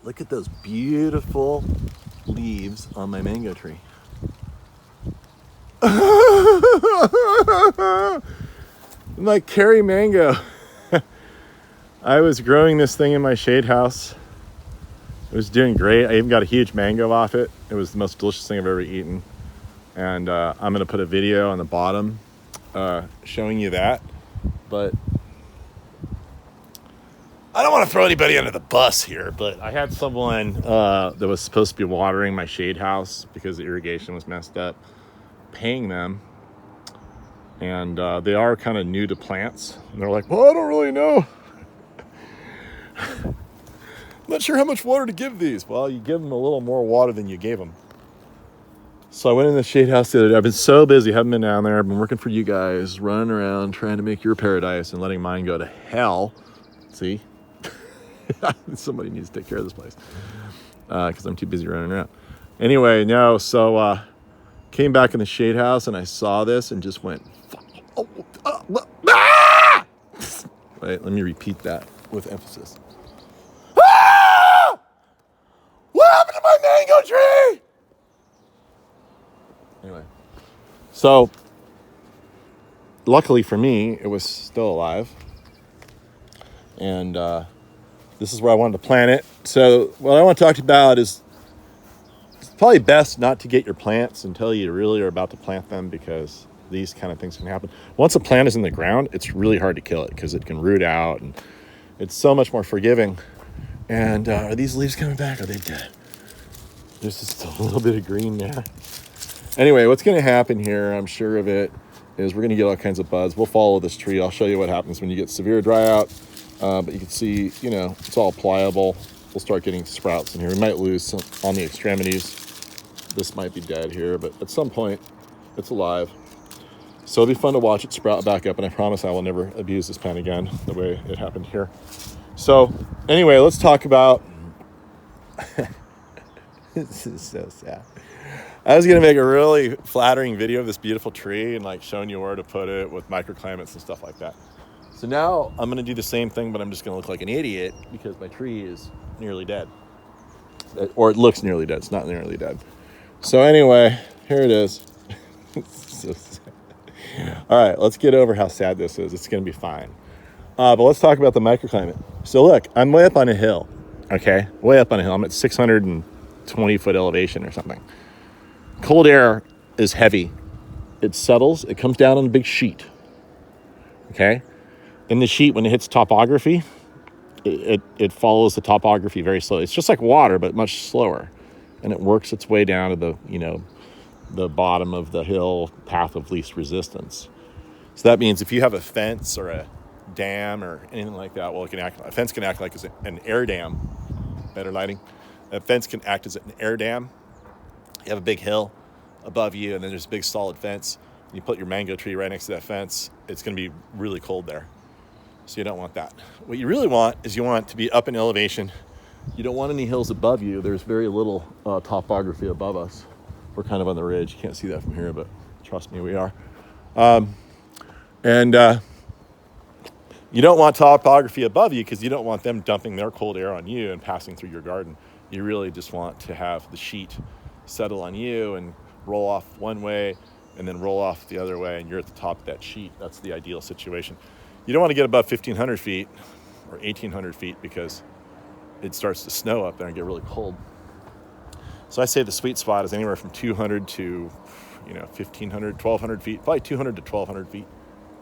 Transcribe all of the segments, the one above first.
Look at those beautiful leaves on my mango tree. Like Kerry mango. I was growing this thing in my shade house. It was doing great. I even got a huge mango off it. It was the most delicious thing I've ever eaten. And I'm going to put a video on the bottom showing you that. But I don't want to throw anybody under the bus here, but I had someone that was supposed to be watering my shade house because the irrigation was messed up, paying them. And they are kind of new to plants. And they're like, well, I don't really know. I'm not sure how much water to give these. Well, you give them a little more water than you gave them. So I went in the shade house the other day. I've been so busy, haven't been down there. I've been working for you guys, running around, trying to make your paradise and letting mine go to hell. See? Somebody needs to take care of this place. Because I'm too busy running around. Anyway, no, so came back in the shade house and I saw this and just went, ah! Wait, let me repeat that with emphasis. Ah! What happened to my mango tree? Anyway, so luckily for me, it was still alive. And this is where I wanted to plant it. So what I want to talk about is it's probably best not to get your plants until you really are about to plant them, because these kind of things can happen. Once a plant is in the ground, it's really hard to kill it because it can root out and it's so much more forgiving. And are these leaves coming back? Are they dead? There's just a little bit of green there. Anyway, what's going to happen here, I'm sure of it, is we're going to get all kinds of buds. We'll follow this tree. I'll show you what happens when you get severe dry out. But you can see, you know, it's all pliable. We'll start getting sprouts in here. We might lose some on the extremities. This might be dead here, but at some point, it's alive. So it'll be fun to watch it sprout back up, and I promise I will never abuse this plant again the way it happened here. So anyway, let's talk about... This is so sad. I was going to make a really flattering video of this beautiful tree and like showing you where to put it with microclimates and stuff like that. So now I'm going to do the same thing, but I'm just going to look like an idiot because my tree is nearly dead. Or it looks nearly dead. It's not nearly dead. So anyway, here it is. So sad. All right, let's get over how sad this is. It's going to be fine. But let's talk about the microclimate. So look, I'm way up on a hill, okay? Way up on a hill. I'm at 620-foot elevation or something. Cold air is heavy. It settles. It comes down on a big sheet, okay? In the sheet, when it hits topography, it follows the topography very slowly. It's just like water, but much slower. And it works its way down to the, you know, the bottom of the hill path of least resistance. So that means if you have a fence or a dam or anything like that, well, a fence can act like an air dam. Better lighting. A fence can act as an air dam. You have a big hill above you, and then there's a big solid fence. You put your mango tree right next to that fence. It's going to be really cold there. So you don't want that. What you really want is you want it to be up in elevation. You don't want any hills above you. There's very little topography above us. We're kind of on the ridge. You can't see that from here, but trust me, we are. You don't want topography above you because you don't want them dumping their cold air on you and passing through your garden. You really just want to have the sheet settle on you and roll off one way and then roll off the other way, and you're at the top of that sheet. That's the ideal situation. You don't want to get above 1,500 feet or 1,800 feet because it starts to snow up there and get really cold. So I say the sweet spot is anywhere from 200 to 1,500, 1,200 feet. Probably 200 to 1,200 feet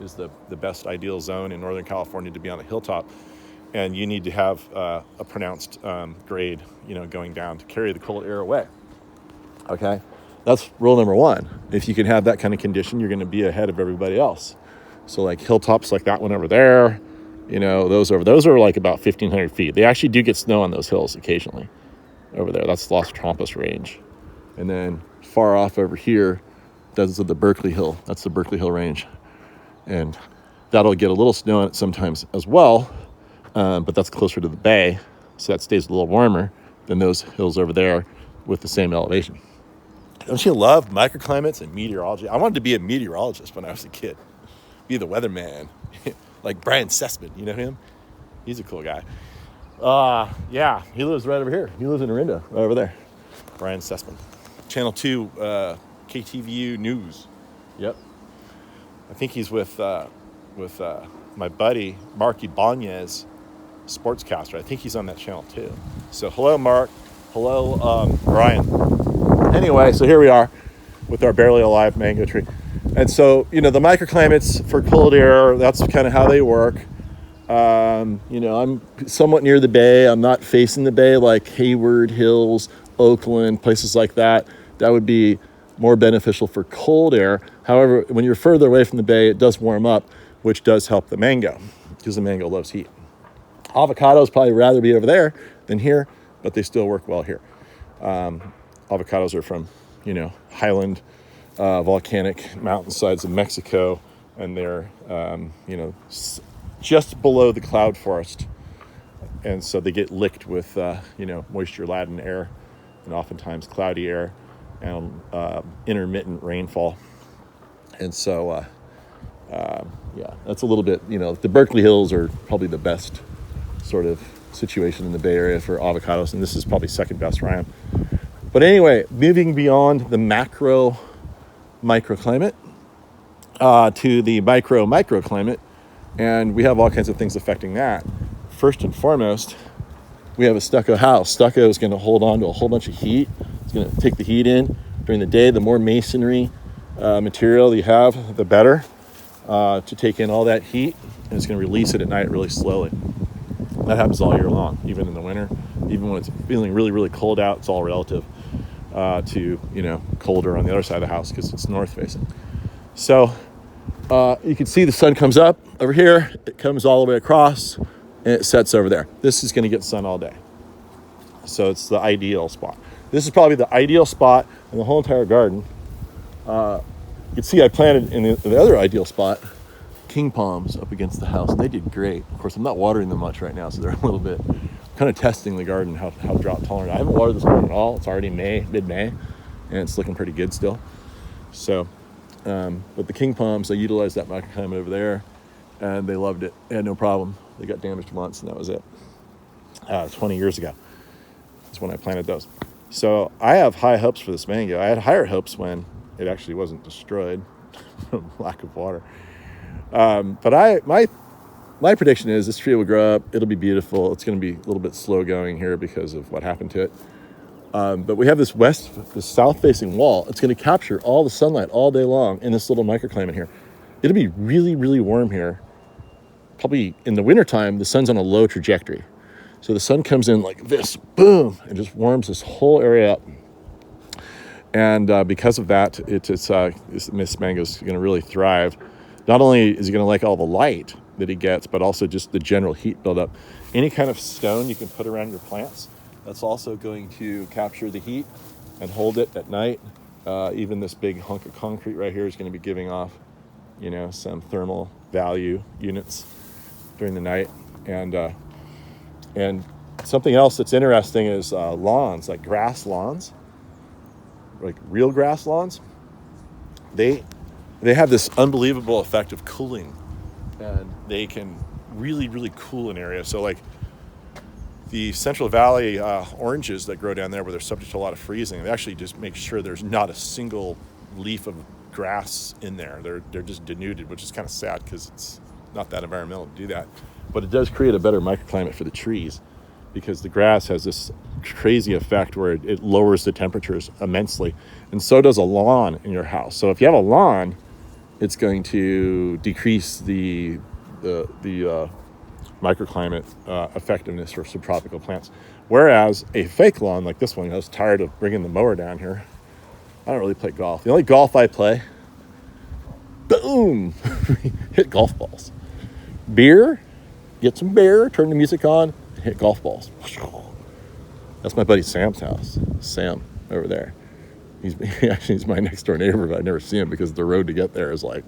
is the best ideal zone in Northern California to be on a hilltop. And you need to have a pronounced grade, going down to carry the cold air away. Okay, that's rule number one. If you can have that kind of condition, you're going to be ahead of everybody else. So like hilltops like that one over there, those are like about 1,500 feet. They actually do get snow on those hills occasionally over there. That's Los Trampas range. And then far off over here, that's the Berkeley Hill. That's the Berkeley Hill range. And that'll get a little snow on it sometimes as well. But that's closer to the bay. So that stays a little warmer than those hills over there with the same elevation. Don't you love microclimates and meteorology? I wanted to be a meteorologist when I was a kid. Be the weatherman. Like Brian Sessman, you know him? He's a cool guy. Yeah, he lives right over here. He lives in Orinda, right over there. Brian Sussman. Channel 2, KTVU News. Yep. I think he's with my buddy, Mark Ibanez, sportscaster. I think he's on that channel too. So hello, Mark. Hello, Brian. Anyway, so here we are with our barely alive mango tree. And so, the microclimates for cold air, that's kind of how they work. I'm somewhat near the bay. I'm not facing the bay like Hayward Hills, Oakland, places like that. That would be more beneficial for cold air. However, when you're further away from the bay, it does warm up, which does help the mango because the mango loves heat. Avocados probably rather be over there than here, but they still work well here. Avocados are from, highland, volcanic mountainsides of Mexico, and they're, just below the cloud forest. And so they get licked with, moisture-laden air and oftentimes cloudy air and intermittent rainfall. And so, that's a little bit, the Berkeley Hills are probably the best sort of situation in the Bay Area for avocados, and this is probably second best where I am. But anyway, moving beyond the microclimate to the microclimate, and we have all kinds of things affecting that. First and foremost, we have a stucco house. Stucco is going to hold on to a whole bunch of heat. It's going to take the heat in during the day. The more masonry material you have, the better to take in all that heat, and it's going to release it at night really slowly. That happens all year long, even in the winter. Even when it's feeling really, really cold out, it's all relative to, colder on the other side of the house because it's north facing. So you can see the sun comes up over here. It comes all the way across, and it sets over there. This is going to get sun all day. So it's the ideal spot. This is probably the ideal spot in the whole entire garden. You can see I planted in the other ideal spot king palms up against the house, and they did great. Of course, I'm not watering them much right now, so they're a little bit kind of testing the garden, how drought tolerant. I haven't watered this garden at all. It's already mid-May, and it's looking pretty good still. So, but the king palms, I utilized that microclimate over there, and they loved it. They had no problem. They got damaged once, and that was it. 20 years ago is when I planted those. So I have high hopes for this mango. I had higher hopes when it actually wasn't destroyed from lack of water. But my prediction is this tree will grow up. It'll be beautiful. It's going to be a little bit slow going here because of what happened to it. But we have this south-facing wall. It's going to capture all the sunlight all day long in this little microclimate here. It'll be really, really warm here. Probably in the wintertime, the sun's on a low trajectory. So the sun comes in like this, boom, and just warms this whole area up. And because of that, this mango is going to really thrive. Not only is he going to like all the light that he gets, but also just the general heat buildup. Any kind of stone you can put around your plants, that's also going to capture the heat and hold it at night. Even this big hunk of concrete right here is going to be giving off, some thermal value units during the night. And something else that's interesting is lawns, like grass lawns, like real grass lawns. They have this unbelievable effect of cooling, and they can really, really cool an area. So like the Central Valley oranges that grow down there where they're subject to a lot of freezing, they actually just make sure there's not a single leaf of grass in there. They're just denuded, which is kind of sad because it's not that environmental to do that. But it does create a better microclimate for the trees because the grass has this crazy effect where it lowers the temperatures immensely. And so does a lawn in your house. So if you have a lawn, it's going to decrease the microclimate effectiveness for subtropical plants. Whereas a fake lawn like this one, I was tired of bringing the mower down here. I don't really play golf. The only golf I play, boom, hit golf balls. Beer, get some beer, turn the music on, hit golf balls. That's my buddy Sam's house. Sam over there. He's my next door neighbor, but I never see him because the road to get there is like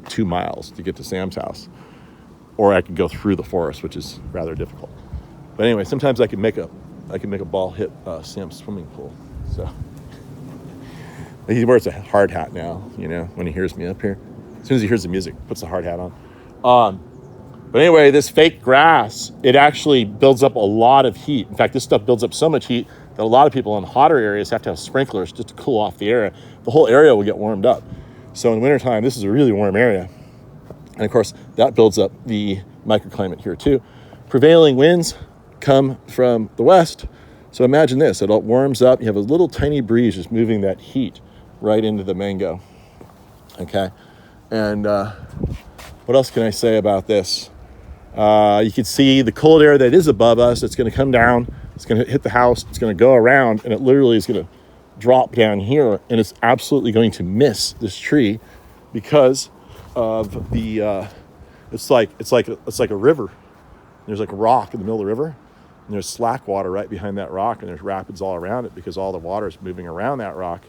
2 miles to get to Sam's house. Or I could go through the forest, which is rather difficult. But anyway, sometimes I can make a ball hit Sam's swimming pool. So he wears a hard hat now, when he hears me up here. As soon as he hears the music, puts the hard hat on. But anyway, this fake grass, it actually builds up a lot of heat. In fact, this stuff builds up so much heat that a lot of people in hotter areas have to have sprinklers just to cool off the area. The whole area will get warmed up. So in the wintertime, this is a really warm area. And of course, that builds up the microclimate here too. Prevailing winds come from the west. So imagine this, it all warms up. You have a little tiny breeze just moving that heat right into the mango. Okay. And what else can I say about this? You can see the cold air that is above us. It's going to come down. It's going to hit the house. It's going to go around, and it literally is going to drop down here, and it's absolutely going to miss this tree because of the. It's like a river. There's like a rock in the middle of the river, and there's slack water right behind that rock, and there's rapids all around it because all the water is moving around that rock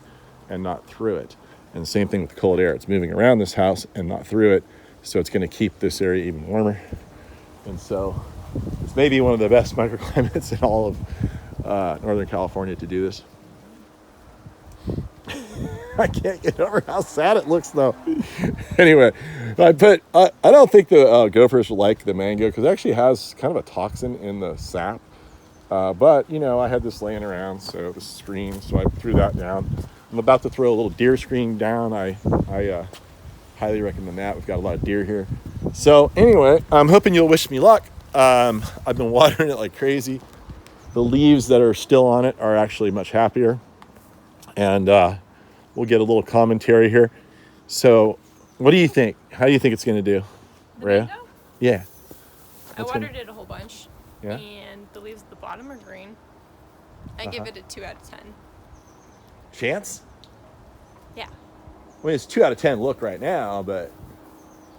and not through it. And the same thing with the cold air. It's moving around this house and not through it, so it's going to keep this area even warmer. And so it's maybe one of the best microclimates in all of Northern California to do this. I can't get over how sad it looks though. Anyway, I don't think the gophers will like the mango because it actually has kind of a toxin in the sap. But, you know, I had this laying around, so the screen, so I threw that down. I'm about to throw a little deer screen down. I highly recommend that. We've got a lot of deer here. So anyway, I'm hoping you'll wish me luck. I've been watering it like crazy. The leaves that are still on it are actually much happier. And we'll get a little commentary here. So what do you think? How do you think it's going to do, Rhea? Mango? Yeah. I watered it a whole bunch. Yeah? And the leaves at the bottom are green. I give it a 2 out of 10. Chance? Yeah. I mean, it's 2 out of 10 look right now, but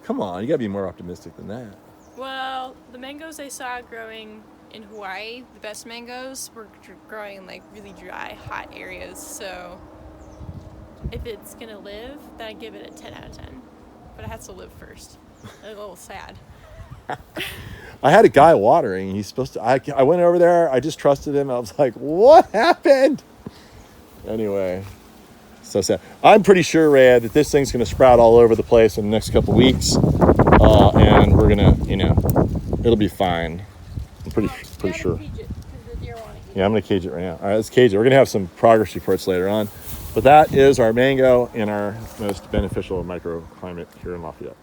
come on, you gotta be more optimistic than that. Well, the mangoes I saw growing in Hawaii, the best mangoes, were growing in like really dry, hot areas. So if it's gonna live, then I give it a 10 out of 10. But it has to live first. A little sad. I had a guy watering. He's supposed to. I went over there. I just trusted him. I was like, "What happened?" Anyway, so sad. I'm pretty sure, Ray, that this thing's going to sprout all over the place in the next couple weeks, and we're gonna, it'll be fine. I'm pretty sure. Yeah, I'm gonna cage it right now. All right, let's cage it. We're gonna have some progress reports later on, but that is our mango in our most beneficial microclimate here in Lafayette.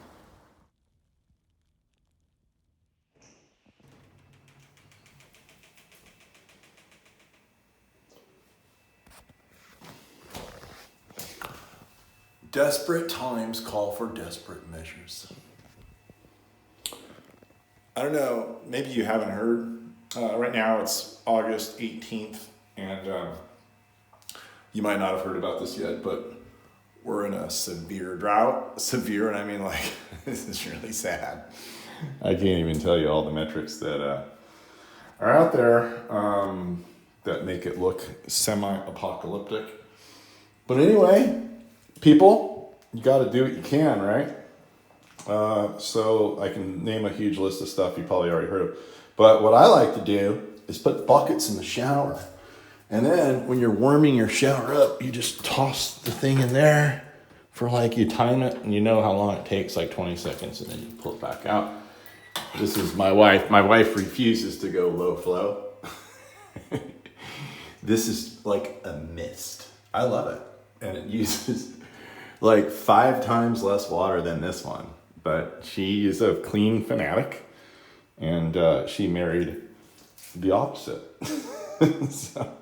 Desperate times call for desperate measures. I don't know, maybe you haven't heard. Right now it's August 18th, and you might not have heard about this yet, but we're in a severe drought. Severe, and I mean like, this is really sad. I can't even tell you all the metrics that are out there that make it look semi-apocalyptic. But anyway, people, you got to do what you can, right? So I can name a huge list of stuff you probably already heard of. But what I like to do is put buckets in the shower. And then when you're warming your shower up, you just toss the thing in there for you time it, and you know how long it takes, like 20 seconds, and then you pull it back out. This is my wife. My wife refuses to go low flow. This is like a mist. I love it. And it uses 5 times less water than this one. But she is a clean fanatic, and she married the opposite. So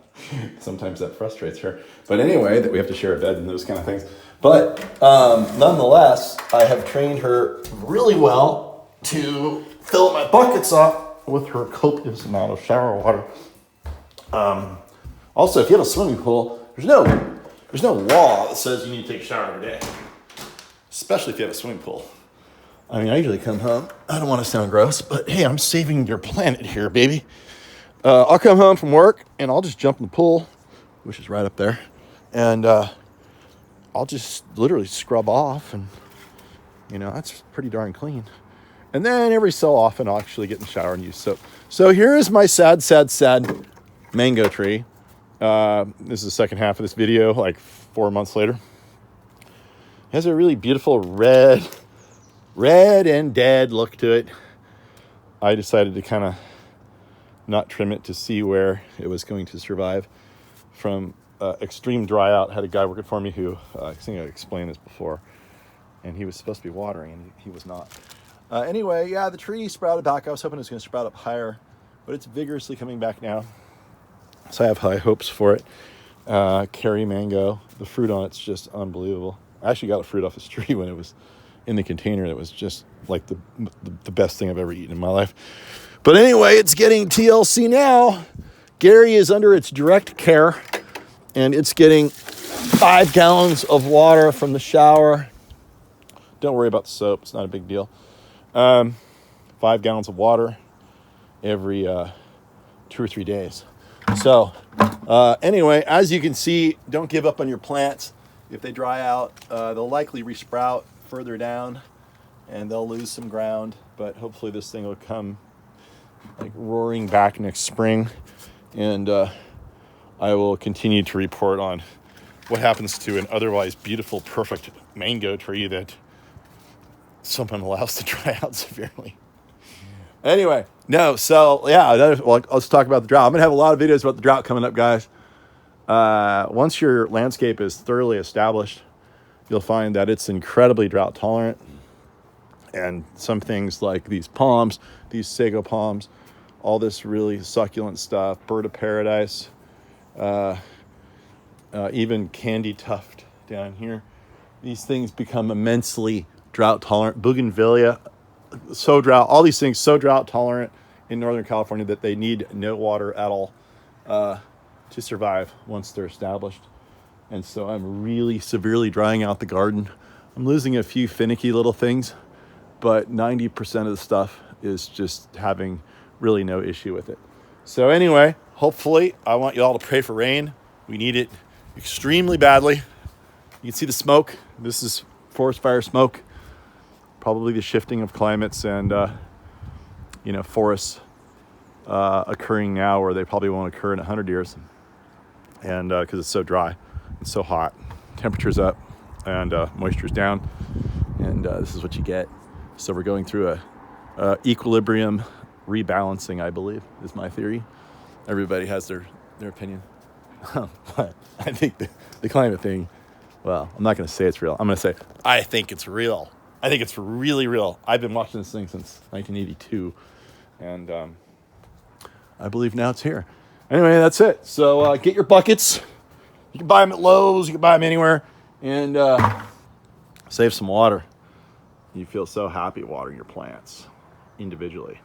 sometimes that frustrates her. But anyway, that we have to share a bed and those kind of things. But nonetheless, I have trained her really well to fill my buckets up with her copious amount of shower water. Also, if you have a swimming pool, there's no law that says you need to take a shower every day, especially if you have a swimming pool. I mean, I usually come home. I don't want to sound gross, but hey, I'm saving your planet here, baby. I'll come home from work, and I'll just jump in the pool, which is right up there, and I'll just literally scrub off, and, that's pretty darn clean. And then every so often, I'll actually get in the shower and use soap. So here is my sad mango tree. This is the second half of this video, 4 months later. It has a really beautiful red and dead look to it. I decided to kind of not trim it to see where it was going to survive from extreme dry out. I had a guy working for me who, I think I explained this before, and he was supposed to be watering, and he was not. Anyway, yeah, the tree sprouted back. I was hoping it was going to sprout up higher, but it's vigorously coming back now. So I have high hopes for it. Curry mango, the fruit on it's just unbelievable. I actually got a fruit off this tree when it was in the container. That was just like the best thing I've ever eaten in my life. But anyway, it's getting TLC now. Gary is under its direct care, and it's getting 5 gallons of water from the shower. Don't worry about the soap. It's not a big deal. 5 gallons of water every 2 or 3 days. So anyway, as you can see, don't give up on your plants. If they dry out, they'll likely resprout further down, and they'll lose some ground. But hopefully this thing will come like roaring back next spring, and I will continue to report on what happens to an otherwise beautiful, perfect mango tree that someone allows to dry out severely. Anyway, no, so yeah, let's talk about the drought. I'm gonna have a lot of videos about the drought coming up, guys. Once your landscape is thoroughly established, you'll find that it's incredibly drought tolerant. And some things like these palms, these sago palms, all this really succulent stuff, bird of paradise, even candy tuft down here. These things become immensely drought tolerant. Bougainvillea, so drought, all these things so drought tolerant in Northern California that they need no water at all to survive once they're established. And so I'm really severely drying out the garden. I'm losing a few finicky little things, but 90% of the stuff is just having really no issue with it. So anyway, hopefully, I want you all to pray for rain. We need it extremely badly. You can see the smoke. This is forest fire smoke. Probably the shifting of climates and, forests occurring now where they probably won't occur in 100 years. And because it's so dry, it's so hot, temperature's up, and moisture's down. And this is what you get. So we're going through a equilibrium rebalancing, I believe, is my theory. Everybody has their opinion. But I think the climate thing, well, I'm not going to say it's real. I'm going to say, I think it's real. I think it's really real. I've been watching this thing since 1982. And I believe now it's here. Anyway, that's it. So get your buckets. You can buy them at Lowe's. You can buy them anywhere. And save some water. You feel so happy watering your plants individually.